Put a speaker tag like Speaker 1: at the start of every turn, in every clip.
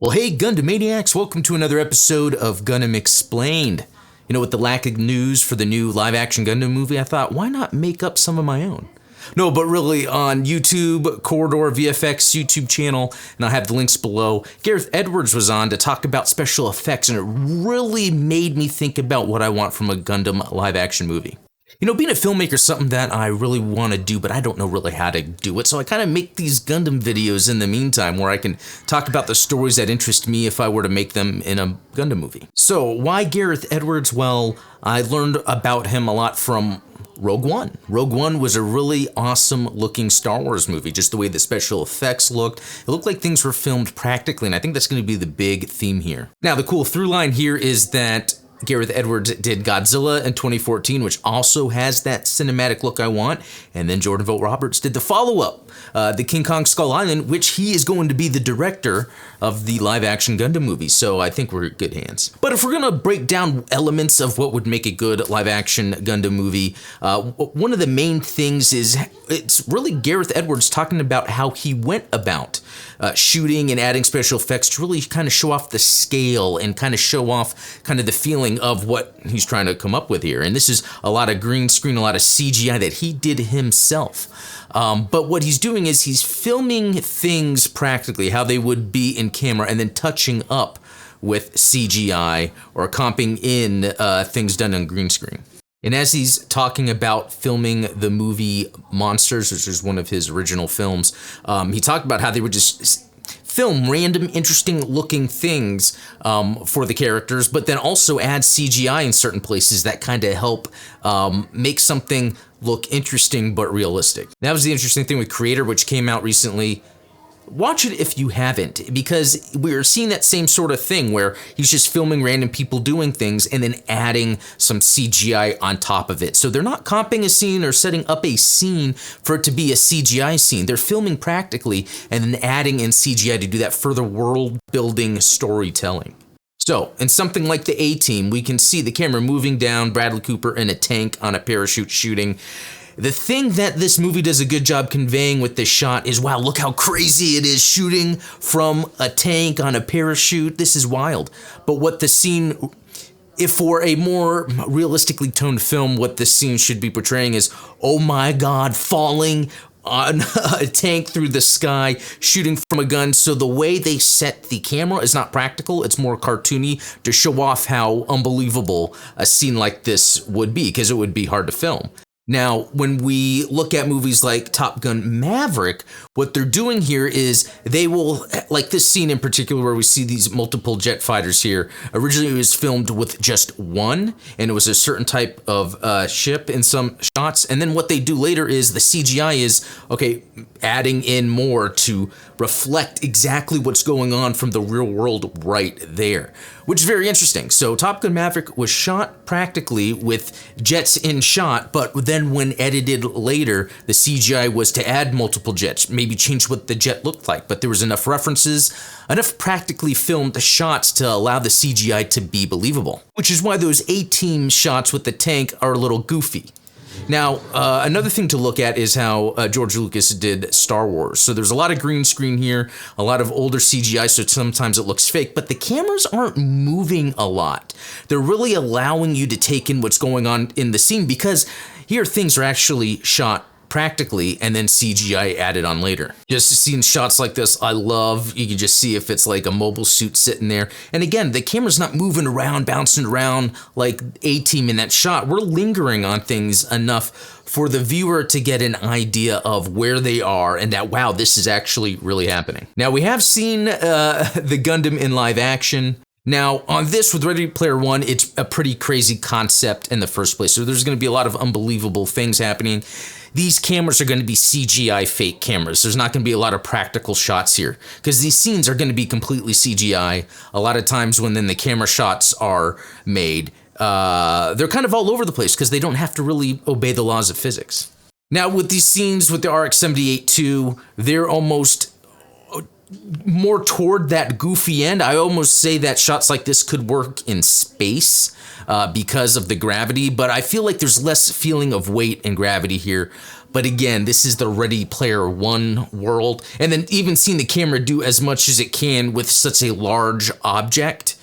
Speaker 1: Well, hey, Gundamaniacs, welcome to another episode of Gundam Explained. You know, with the lack of news for the new live-action Gundam movie, I thought, why not make up some of my own? No, but really, on YouTube, Corridor VFX YouTube channel, and I'll have the links below, Gareth Edwards was on to talk about special effects, and it really made me think about what I want from a Gundam live-action movie. You know, being a filmmaker is something that I really want to do, but I don't know really how to do it, so I kind of make these Gundam videos in the meantime where I can talk about the stories that interest me if I were to make them in a Gundam movie. So, why Gareth Edwards? Well, I learned about him a lot from Rogue One. Rogue One was a really awesome looking Star Wars movie, just the way the special effects looked. It looked like things were filmed practically, and I think that's going to be the big theme here. Now, the cool through line here is that Gareth Edwards did Godzilla in 2014, which also has that cinematic look I want. And then Jordan Vogt-Roberts did the follow-up, the King Kong Skull Island, which he is going to be the director of the live-action Gundam movie. So I think we're in good hands. But if we're going to break down elements of what would make a good live-action Gundam movie, one of the main things is it's really Gareth Edwards talking about how he went about shooting and adding special effects to really kind of show off the scale and kind of show off kind of the feeling of what he's trying to come up with here. And this is a lot of green screen, a lot of CGI that he did himself. But what he's doing is he's filming things practically, how they would be in camera, and then touching up with CGI or comping in things done on green screen. And as he's talking about filming the movie Monsters, which is one of his original films, he talked about how they would just film random, interesting looking things for the characters, but then also add CGI in certain places that kind of help make something look interesting but realistic. That was the interesting thing with Creator, which came out recently. Watch it if you haven't, because we're seeing that same sort of thing where he's just filming random people doing things and then adding some CGI on top of it. So they're not comping a scene or setting up a scene for it to be a CGI scene. They're filming practically and then adding in CGI to do that further world-building storytelling. So, in something like the A-Team, we can see the camera moving down, Bradley Cooper in a tank on a parachute shooting. The thing that this movie does a good job conveying with this shot is, wow, look how crazy it is shooting from a tank on a parachute. This is wild. But what the scene, if for a more realistically toned film, what this scene should be portraying is, oh my God, falling on a tank through the sky, shooting from a gun. So the way they set the camera is not practical. It's more cartoony to show off how unbelievable a scene like this would be, because it would be hard to film. Now, when we look at movies like Top Gun Maverick, what they're doing here is they will, like this scene in particular where we see these multiple jet fighters here, originally it was filmed with just one, and it was a certain type of ship in some shots, and then what they do later is the CGI is, okay, adding in more to reflect exactly what's going on from the real world right there, which is very interesting. So Top Gun Maverick was shot practically with jets in shot, but then when edited later, the CGI was to add multiple jets, maybe change what the jet looked like, but there was enough references, enough practically filmed shots to allow the CGI to be believable, which is why those A-Team shots with the tank are a little goofy. Now, another thing to look at is how George Lucas did Star Wars. So there's a lot of green screen here, a lot of older CGI, so sometimes it looks fake, but the cameras aren't moving a lot. They're really allowing you to take in what's going on in the scene, because here things are actually shot practically and then CGI added on later. Just seeing shots like this, I love. You can just see if it's like a mobile suit sitting there. And again, the camera's not moving around, bouncing around like A-Team in that shot. We're lingering on things enough for the viewer to get an idea of where they are and that, wow, this is actually really happening. Now, we have seen the Gundam in live action. Now, on this, with Ready Player One, it's a pretty crazy concept in the first place. So there's going to be a lot of unbelievable things happening. These cameras are going to be CGI fake cameras. There's not going to be a lot of practical shots here, because these scenes are going to be completely CGI. A lot of times when then the camera shots are made, they're kind of all over the place because they don't have to really obey the laws of physics. Now, with these scenes with the RX-78-2, they're almost more toward that goofy end. I almost say that shots like this could work in space because of the gravity, but I feel like there's less feeling of weight and gravity here. But again, this is the Ready Player One world. And then even seeing the camera do as much as it can with such a large object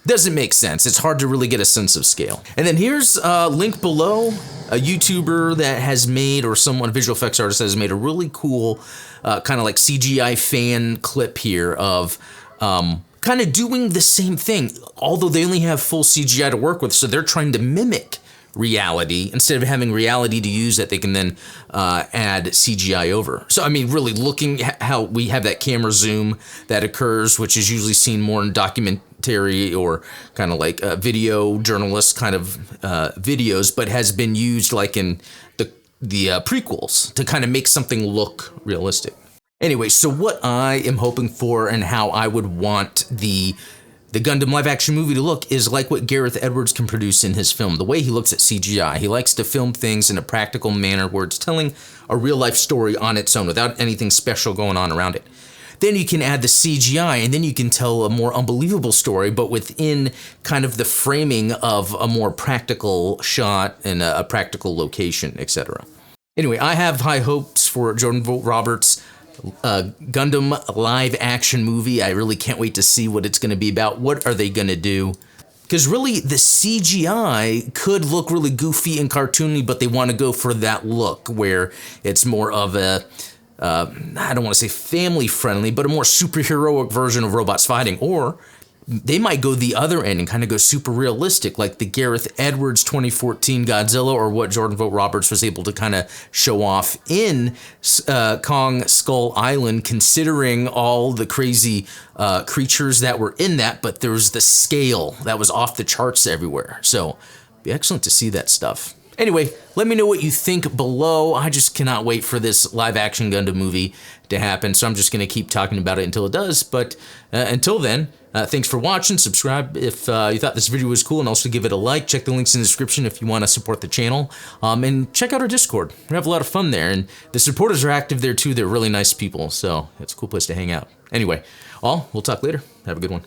Speaker 1: doesn't make sense. It's hard to really get a sense of scale. And then here's a link below, a YouTuber that has made, or someone, a visual effects artist has made a really cool kind of like CGI fan clip here of kind of doing the same thing, although they only have full CGI to work with, so they're trying to mimic reality. Instead of having reality to use that, they can then add CGI over. So I mean, really looking at how we have that camera zoom that occurs, which is usually seen more in documentary or kind of like video journalist kind of videos, but has been used like in the prequels to kind of make something look realistic. Anyway, so what I am hoping for and how I would want the Gundam live action movie to look is like what Gareth Edwards can produce in his film. The way he looks at CGI. He likes to film things in a practical manner where it's telling a real life story on its own without anything special going on around it. Then you can add the CGI and then you can tell a more unbelievable story, but within kind of the framing of a more practical shot and a practical location, etc. Anyway, I have high hopes for Jordan Vogt-Roberts' Gundam live action movie. I really can't wait to see what it's going to be about. What are they going to do? Because really, the CGI could look really goofy and cartoony, but they want to go for that look where it's more of a, I don't want to say family friendly, but a more superheroic version of robots fighting. Or they might go the other end and kind of go super realistic, like the Gareth Edwards 2014 Godzilla, or what Jordan Vogt-Roberts was able to kind of show off in Kong Skull Island, considering all the crazy creatures that were in that, but there was the scale that was off the charts everywhere. So it'd be excellent to see that stuff. Anyway, let me know what you think below. I just cannot wait for this live action Gundam movie to happen, so I'm just going to keep talking about it until it does. But until then, thanks for watching. Subscribe if you thought this video was cool, and also give it a like. Check the links in the description if you want to support the channel. And check out our Discord. We have a lot of fun there, and the supporters are active there too. They're really nice people, so it's a cool place to hang out. Anyway, we'll talk later. Have a good one.